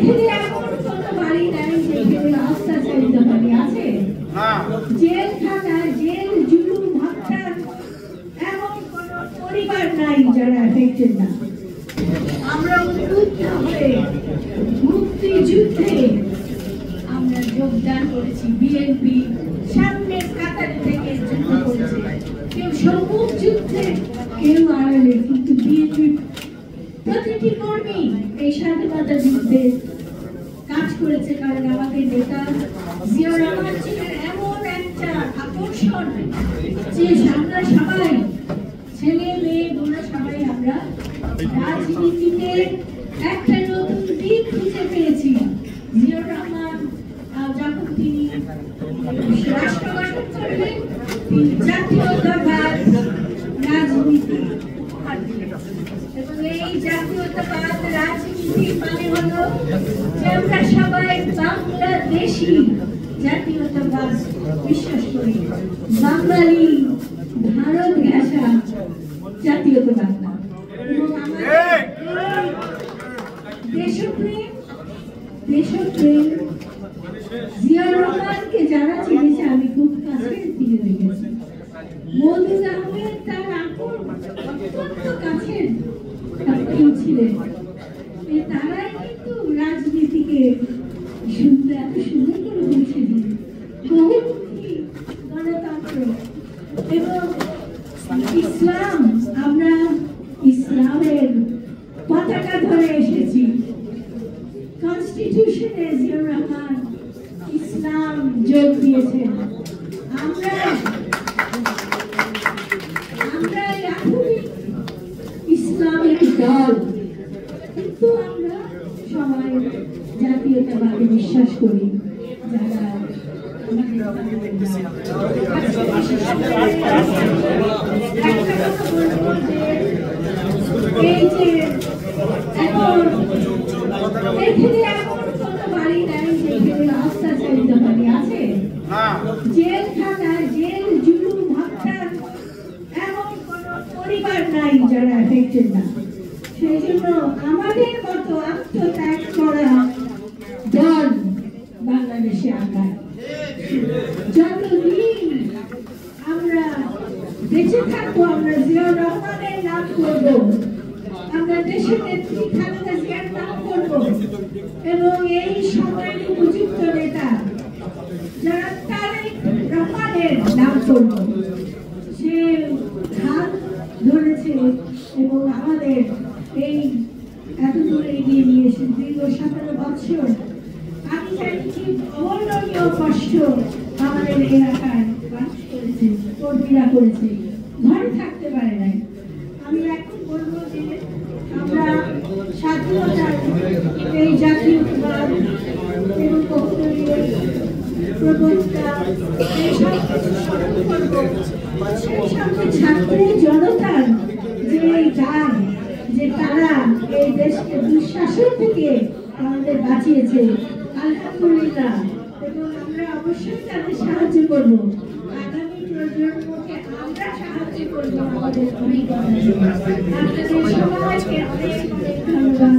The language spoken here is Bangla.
এখানে এমন কোনো বাড়ি নাই যেখানে অত্যাচারিত বাড়ি আছে? জেলখানা, জেল, জুলুম, হত্যা এমন কোনো পরিবার নাই যারা এফেক্টেড না। আমরা উদ্বুদ্ধ হয়ে মুক্তিযুদ্ধে আমরা যোগদান করেছি। বিএনপি সামনের কাতার থেকে যুদ্ধ করেছে, কেউ সম্মুখ যুদ্ধে, কেউ আড়ালে, কিন্তু বিএনপি প্রতিটি কর্মী এই স্বাধীনতা যুদ্ধে কাজ করেছে। কারণ আমাদের নেতা জিয়াউর রহমান ছিলেন এমন একটা আকর্ষণ যে আমরা সবাই, ছেলে মেয়ে বোনা সবাই, আমরা রাজনীতিতে একটা নতুন দিক খুঁজে পেয়েছি। জিয়াউর রহমান যখন তিনি রাষ্ট্র গঠন করবেন, তিনি জাতীয়তাবাদ রাজনীতি, এবং এই জাতীয়তাবাদ রাজনীতি মানে হলো যে আমরা সবাই বাংলাদেশি জাতীয়তাবাদ বিশ্বাস করি, বাঙালি ভারত ঘেঁষা জাতীয়তাবাদ না। এবং আমাদের দেশপ্রেম জিয়াউর রহমানকে যারা চিনেছে, আমি খুব কাছের থেকে দেখেছি। মওদুদ আহমেদ তার অত্যন্ত কাছের ছিলেন। তারাই কিন্তু রাজনীতিকে এত সুন্দর করে বলছিলেন, বহুমুখী গণতন্ত্র এবং ইসলাম। আমরা ইসলামের পতাকা ধরে এসেছি। কনস্টিটিউশনে জিয়াউর রহমান ইসলাম যোগ দিয়েছেন। আমরা ইসলামিক দল, কিন্তু আমরা সবাই জাতীয়তাবাদে বিশ্বাস করি। যারা এই যে এখন এখানে এমন কোনো বাড়ি নাই যেখানে অত্যাচারিত বাড়ি আছে? জেলখানা, জেল, জুলুম, হত্যা এমন কোনো পরিবার নাই যারা এফেক্টেড না। সেই জন্য আমাদের মতো আত্মত্যাগ করা দল বাংলাদেশে আগায়। যতদিন আমরা বেঁচে থাকবো, আমরা জিয়াউর রহমানের নাম করবো, আমরা দেশের নেত্রী খালেদা জিয়ার নাম করবো, এবং এই সময়ের উপযুক্ত নেতা যারা তারেক রহমানের নাম করবো। সে হাত ধরেছে এবং আমাদের এই এত দূর এগিয়ে নিয়ে এসে দীর্ঘ 17 বছর। আমি জানি কি অবর্ণনীয় কষ্ট আমাদের এলাকায় মানুষ করেছে, কর্মীরা করেছে, ঘরে থাকতে পারে নাই। আমি এখন বলবো যে আমরা স্বাধীনতার এই জাতীয়তাবাদ এবং বহুদলীয় প্রবক্তা এইসব কিছু স্মরণ করবো। সেই সঙ্গে ছাত্র জনতার যে গান, যে তারা এই দেশকে দুঃশাসন থেকে আমাদের বাঁচিয়েছে, আলহামদুলিল্লাহ, এবং আমরা অবশ্যই তাদের সাহায্য করবো। আগামী প্রজন্মকে আমরা সাহায্য করবো আমাদের অভিজ্ঞতা। আপনাদের সবাইকে অনেক অনেক ধন্যবাদ।